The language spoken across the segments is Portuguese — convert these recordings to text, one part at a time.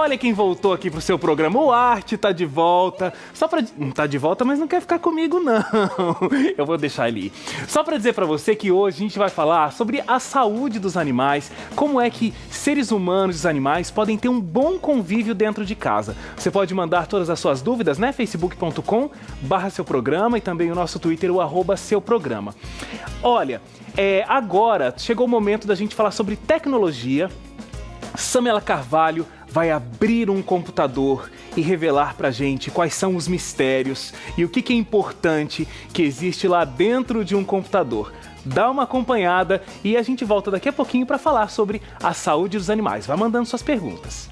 Olha quem voltou aqui pro seu programa. O Arte tá de volta. Não tá de volta, mas não quer ficar comigo, não. Eu vou deixar ele ir. Só pra dizer pra você que hoje a gente vai falar sobre a saúde dos animais, como é que seres humanos e os animais podem ter um bom convívio dentro de casa. Você pode mandar todas as suas dúvidas, né? facebook.com/seuprograma e também o nosso Twitter, o @seuprograma. Olha, agora chegou o momento da gente falar sobre tecnologia. Samela Carvalho vai abrir um computador e revelar pra gente quais são os mistérios e o que é importante que existe lá dentro de um computador. Dá uma acompanhada e a gente volta daqui a pouquinho para falar sobre a saúde dos animais. Vai mandando suas perguntas.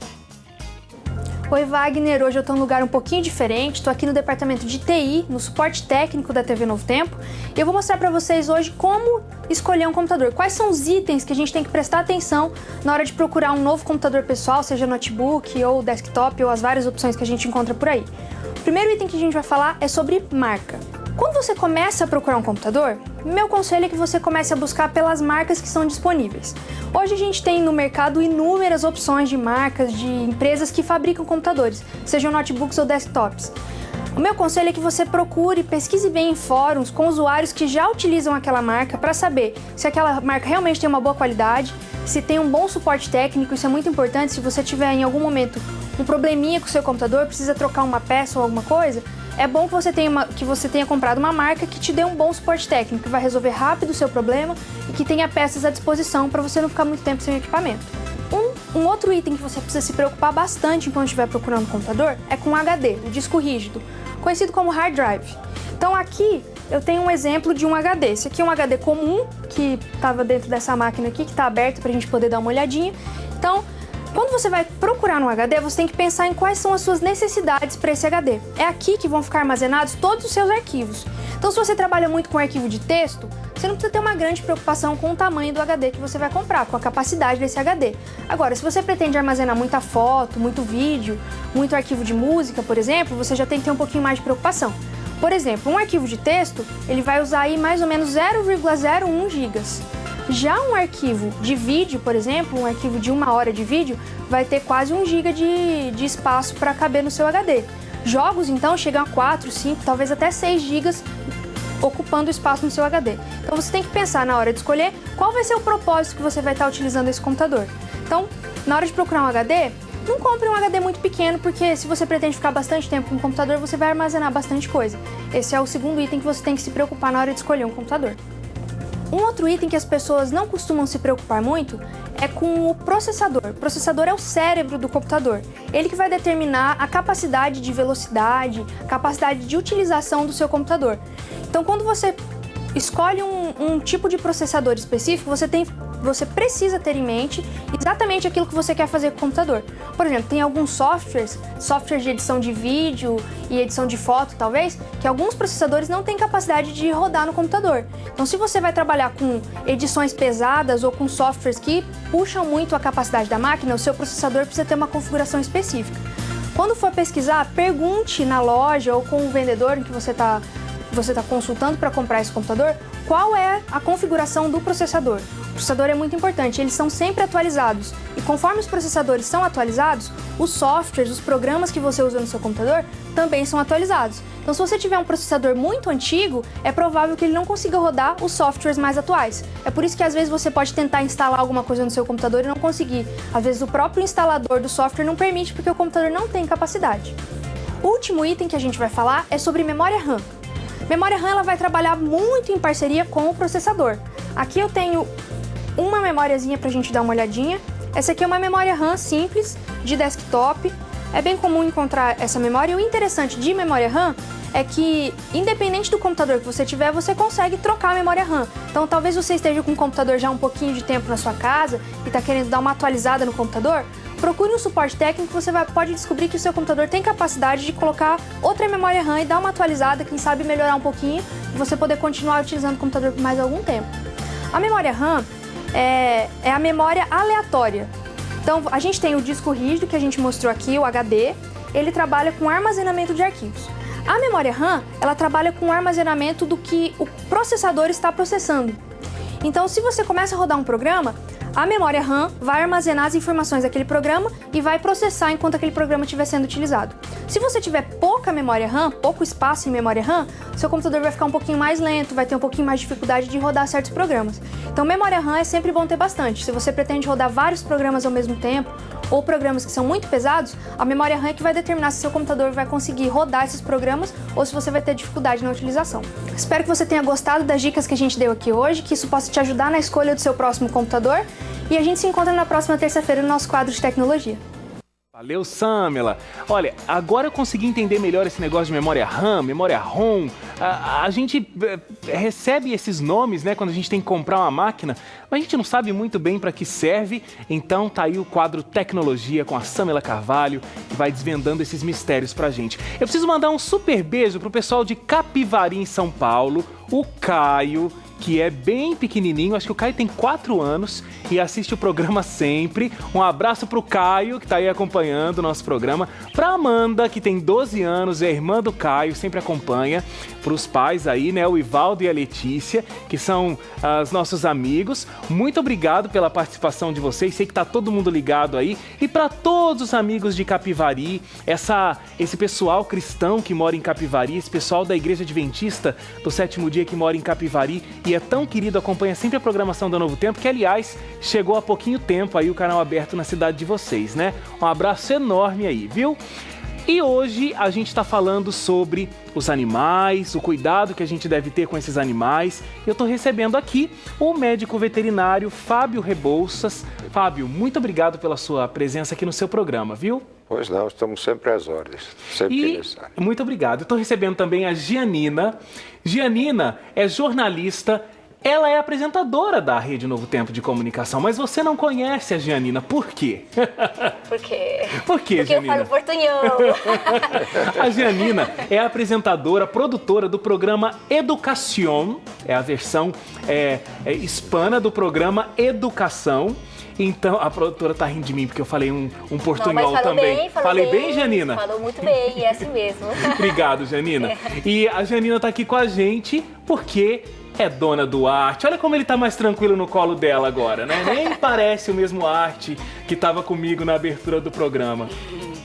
Oi, Wagner, hoje eu estou num lugar um pouquinho diferente, estou aqui no departamento de TI, no suporte técnico da TV Novo Tempo, e eu vou mostrar para vocês hoje como escolher um computador, quais são os itens que a gente tem que prestar atenção na hora de procurar um novo computador pessoal, seja notebook ou desktop ou as várias opções que a gente encontra por aí. O primeiro item que a gente vai falar é sobre marca. Quando você começa a procurar um computador, meu conselho é que você comece a buscar pelas marcas que são disponíveis. Hoje a gente tem no mercado inúmeras opções de marcas, de empresas que fabricam computadores, sejam notebooks ou desktops. O meu conselho é que você procure, pesquise bem em fóruns com usuários que já utilizam aquela marca para saber se aquela marca realmente tem uma boa qualidade, se tem um bom suporte técnico. Isso é muito importante. Se você tiver em algum momento um probleminha com o seu computador, precisa trocar uma peça ou alguma coisa, é bom que você tenha comprado uma marca que te dê um bom suporte técnico, que vai resolver rápido o seu problema e que tenha peças à disposição para você não ficar muito tempo sem equipamento. Um outro item que você precisa se preocupar bastante enquanto estiver procurando um computador é com o HD, o disco rígido, conhecido como hard drive. Então aqui eu tenho um exemplo de um HD. Esse aqui é um HD comum que estava dentro dessa máquina aqui, que está aberto para a gente poder dar uma olhadinha. Então, quando você vai procurar no HD, você tem que pensar em quais são as suas necessidades para esse HD. É aqui que vão ficar armazenados todos os seus arquivos. Então, se você trabalha muito com arquivo de texto, você não precisa ter uma grande preocupação com o tamanho do HD que você vai comprar, com a capacidade desse HD. Agora, se você pretende armazenar muita foto, muito vídeo, muito arquivo de música, por exemplo, você já tem que ter um pouquinho mais de preocupação. Por exemplo, um arquivo de texto, ele vai usar aí mais ou menos 0,01 GB. Já um arquivo de vídeo, por exemplo, um arquivo de 1 hora de vídeo, vai ter quase 1 GB de espaço para caber no seu HD. Jogos, então, chegam a 4, 5, talvez até 6 GB ocupando espaço no seu HD. Então você tem que pensar na hora de escolher qual vai ser o propósito que você vai estar utilizando esse computador. Então, na hora de procurar um HD, não compre um HD muito pequeno, porque se você pretende ficar bastante tempo com o computador, você vai armazenar bastante coisa. Esse é o segundo item que você tem que se preocupar na hora de escolher um computador. Um outro item que as pessoas não costumam se preocupar muito é com o processador. O processador é o cérebro do computador. Ele que vai determinar a capacidade de velocidade, capacidade de utilização do seu computador. Então, quando você escolhe um tipo de processador específico, você precisa ter em mente exatamente aquilo que você quer fazer com o computador. Por exemplo, tem alguns softwares de edição de vídeo e edição de foto, talvez, que alguns processadores não têm capacidade de rodar no computador. Então, se você vai trabalhar com edições pesadas ou com softwares que puxam muito a capacidade da máquina, o seu processador precisa ter uma configuração específica. Quando for pesquisar, pergunte na loja ou com o vendedor em que você está consultando para comprar esse computador, qual é a configuração do processador. O processador é muito importante, eles são sempre atualizados. E conforme os processadores são atualizados, os softwares, os programas que você usa no seu computador também são atualizados. Então, se você tiver um processador muito antigo, é provável que ele não consiga rodar os softwares mais atuais. É por isso que às vezes você pode tentar instalar alguma coisa no seu computador e não conseguir. Às vezes o próprio instalador do software não permite porque o computador não tem capacidade. O último item que a gente vai falar é sobre memória RAM. Memória RAM ela vai trabalhar muito em parceria com o processador. Aqui eu tenho uma memóriazinha para a gente dar uma olhadinha. Essa aqui é uma memória RAM simples, de desktop. É bem comum encontrar essa memória. E o interessante de memória RAM é que, independente do computador que você tiver, você consegue trocar a memória RAM. Então, talvez você esteja com um computador já há um pouquinho de tempo na sua casa e está querendo dar uma atualizada no computador. Procure um suporte técnico, você pode descobrir que o seu computador tem capacidade de colocar outra memória RAM e dar uma atualizada, quem sabe melhorar um pouquinho, e você poder continuar utilizando o computador por mais algum tempo. A memória RAM é a memória aleatória. Então, a gente tem o disco rígido, que a gente mostrou aqui, o HD, ele trabalha com armazenamento de arquivos. A memória RAM, ela trabalha com o armazenamento do que o processador está processando. Então, se você começa a rodar um programa, A memória RAM vai armazenar as informações daquele programa e vai processar enquanto aquele programa estiver sendo utilizado. Se você tiver pouca memória RAM, pouco espaço em memória RAM, seu computador vai ficar um pouquinho mais lento, vai ter um pouquinho mais de dificuldade de rodar certos programas. Então, memória RAM é sempre bom ter bastante. Se você pretende rodar vários programas ao mesmo tempo, ou programas que são muito pesados, a memória RAM é que vai determinar se seu computador vai conseguir rodar esses programas ou se você vai ter dificuldade na utilização. Espero que você tenha gostado das dicas que a gente deu aqui hoje, que isso possa te ajudar na escolha do seu próximo computador, e a gente se encontra na próxima terça-feira no nosso quadro de tecnologia. Valeu, Samela. Olha, agora eu consegui entender melhor esse negócio de memória RAM, memória ROM. A gente recebe esses nomes, né, quando a gente tem que comprar uma máquina, mas a gente não sabe muito bem para que serve. Então tá aí o quadro Tecnologia com a Samela Carvalho, que vai desvendando esses mistérios pra gente. Eu preciso mandar um super beijo pro pessoal de Capivari, em São Paulo, o Caio, que é bem pequenininho, acho que o Caio tem 4 anos e assiste o programa sempre. Um abraço pro Caio, que tá aí acompanhando o nosso programa. Pra Amanda, que tem 12 anos, é irmã do Caio, sempre acompanha. Pros pais aí, né, o Ivaldo e a Letícia, que são os nossos amigos. Muito obrigado pela participação de vocês, sei que tá todo mundo ligado aí. E pra todos os amigos de Capivari, esse pessoal cristão que mora em Capivari, esse pessoal da Igreja Adventista do Sétimo Dia que mora em Capivari e é tão querido, acompanha sempre a programação da Novo Tempo, que aliás, chegou há pouquinho tempo aí o canal aberto na cidade de vocês, né? Um abraço enorme aí, viu? E hoje a gente está falando sobre os animais, o cuidado que a gente deve ter com esses animais. Eu estou recebendo aqui o médico veterinário Fábio Rebouças. Fábio, muito obrigado pela sua presença aqui no seu programa, viu? Pois não, estamos sempre às ordens, sempre que necessário. Muito obrigado. Eu estou recebendo também a Gianina. Gianina é jornalista, ela é apresentadora da Rede Novo Tempo de Comunicação, mas você não conhece a Gianina, por quê? Por quê? Por quê, Porque Gianina? eu falo portunhol. A Gianina é a apresentadora, produtora do programa Educación, é a versão hispana do programa Educação. Então, a produtora tá rindo de mim porque eu falei um portunhol também. Falei bem, Gianina? Falou muito bem, é assim mesmo. Obrigado, Gianina. E a Gianina tá aqui com a gente porque é dona do Arte. Olha como ele tá mais tranquilo no colo dela agora, né? Nem parece o mesmo Arte que tava comigo na abertura do programa.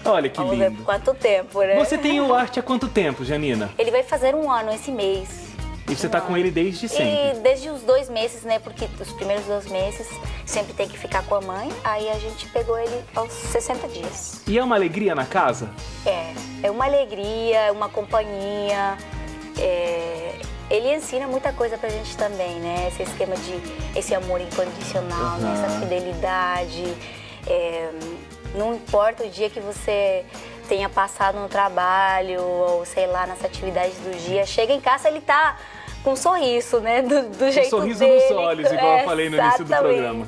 Olha que lindo. Vamos ver por quanto tempo, né? Você tem o Arte há quanto tempo, Gianina? Ele vai fazer 1 ano esse mês. E você tá com ele desde sempre? E desde os 2 meses, né? Porque os primeiros 2 meses sempre tem que ficar com a mãe. Aí a gente pegou ele aos 60 dias. E é uma alegria na casa? É uma alegria, é uma companhia. Ele ensina muita coisa pra gente também, né? Esse esquema esse amor incondicional, né? Essa fidelidade. Não importa o dia que você tenha passado no trabalho ou sei lá, nas atividades do dia, chega em casa, ele tá com um sorriso, né? Do jeito sorriso dele. nos olhos, igual eu falei no início do programa.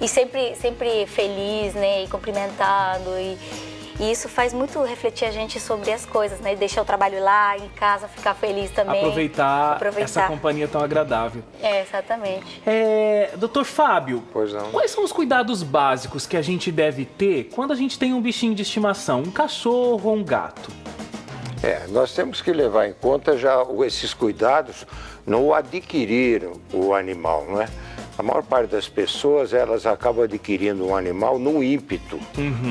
E sempre feliz, né? E cumprimentando. E isso faz muito refletir a gente sobre as coisas, né? Deixar o trabalho lá, em casa, ficar feliz também. Aproveitar essa companhia tão agradável. Exatamente. Doutor Fábio, Pois não. quais são os cuidados básicos que a gente deve ter quando a gente tem um bichinho de estimação, um cachorro ou um gato? Nós temos que levar em conta já esses cuidados no adquirir o animal, não é? A maior parte das pessoas, elas acabam adquirindo um animal num ímpeto,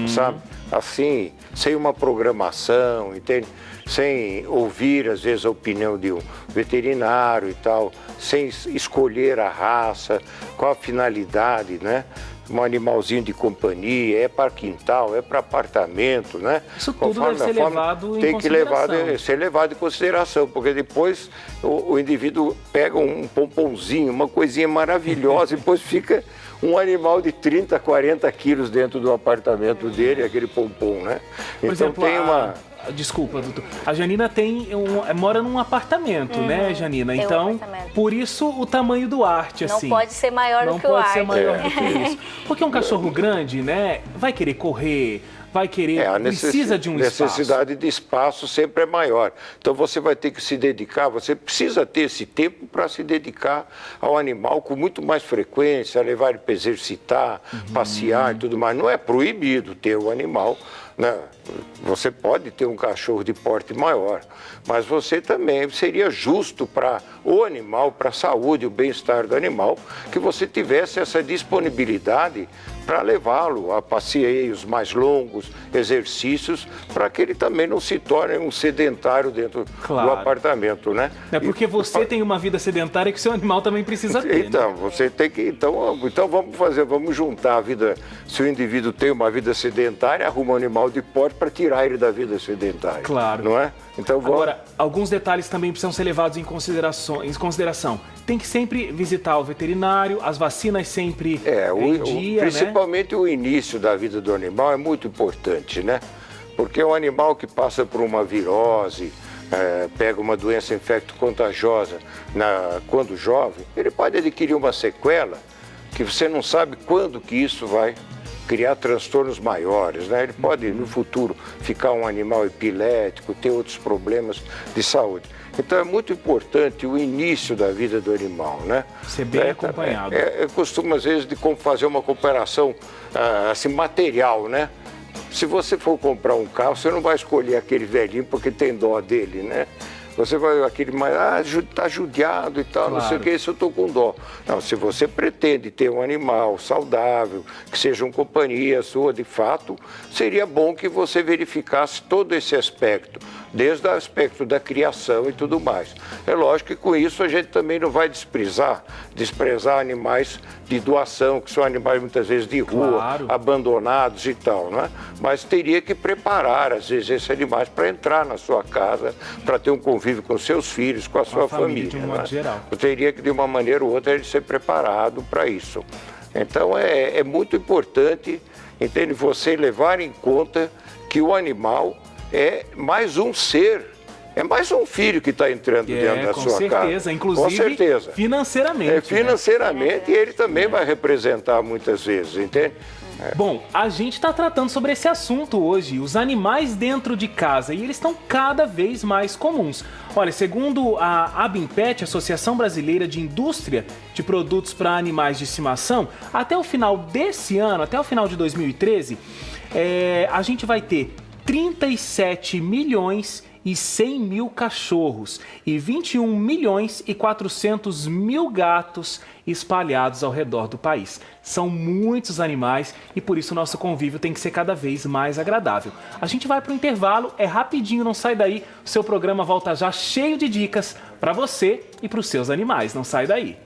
sabe? Assim, sem uma programação, entende? Sem ouvir, às vezes, a opinião de um veterinário e tal, sem escolher a raça, qual a finalidade, né? Um animalzinho de companhia, é para quintal, é para apartamento, né? Isso tudo deve ser levado em tem consideração. que ser levado em consideração, porque depois o indivíduo pega um pomponzinho, uma coisinha maravilhosa, e depois fica um animal de 30, 40 quilos dentro do apartamento dele, aquele pompom, né? Por exemplo, desculpa, doutor. A Janina mora num apartamento, né, Janina? Então, por isso o tamanho do Arte, assim. Não pode ser maior do que o Arte. Não pode ser maior do que isso. Porque um cachorro grande, né, vai querer correr, vai querer, precisa de um espaço. A necessidade de espaço sempre é maior. Então você vai ter que se dedicar, você precisa ter esse tempo para se dedicar ao animal com muito mais frequência, levar ele para exercitar, passear e tudo mais. Não é proibido ter o animal né? Você pode ter um cachorro de porte maior, mas você também seria justo para o animal, para a saúde, o bem-estar do animal, que você tivesse essa disponibilidade para levá-lo a passeios mais longos, exercícios, para que ele também não se torne um sedentário dentro do apartamento, né? É porque você tem uma vida sedentária que o seu animal também precisa ter. Então, né? você tem que. Então vamos juntar a vida. Se o indivíduo tem uma vida sedentária, arruma um animal de porte para tirar ele da vida sedentária. Claro. Não é? Então, Agora, alguns detalhes também precisam ser levados em consideração. Tem que sempre visitar o veterinário, as vacinas sempre em dia, principalmente o início da vida do animal é muito importante, né? Porque é um animal que passa por uma virose, pega uma doença infecto-contagiosa quando jovem, ele pode adquirir uma sequela que você não sabe quando que isso vai criar transtornos maiores, né? Ele pode, no futuro, ficar um animal epilético, ter outros problemas de saúde. Então, é muito importante o início da vida do animal, né? Ser bem acompanhado. Eu costumo, às vezes, fazer uma comparação assim, material, né? Se você for comprar um carro, você não vai escolher aquele velhinho porque tem dó dele, né? Você vai, aquele mais, tá judiado e tal, claro. Não sei o que, isso eu tô com dó. Não, se você pretende ter um animal saudável, que seja uma companhia sua de fato, seria bom que você verificasse todo esse aspecto, desde o aspecto da criação e tudo mais. É lógico que com isso a gente também não vai desprezar animais de doação, que são animais muitas vezes de rua, claro. Abandonados e tal, né? Mas teria que preparar, às vezes, esses animais para entrar na sua casa, para ter um convívio com seus filhos, com a sua família. De um modo geral. Teria que, de uma maneira ou outra, ele ser preparado para isso. Então, é muito importante, entende, você levar em conta que o animal é mais um ser, é mais um filho que está entrando dentro da sua casa. Com certeza, inclusive com certeza. Financeiramente. Financeiramente, e ele também vai representar muitas vezes, entende? Bom, a gente está tratando sobre esse assunto hoje, os animais dentro de casa, e eles estão cada vez mais comuns. Olha, segundo a ABIMPET, Associação Brasileira de Indústria de Produtos para Animais de Estimação, até o final desse ano, até o final de 2013, a gente vai ter 37 milhões e 100 mil cachorros e 21 milhões e 400 mil gatos espalhados ao redor do país. São muitos animais e por isso o nosso convívio tem que ser cada vez mais agradável. A gente vai para o intervalo, é rapidinho, não sai daí. O seu programa volta já cheio de dicas para você e para os seus animais. Não sai daí.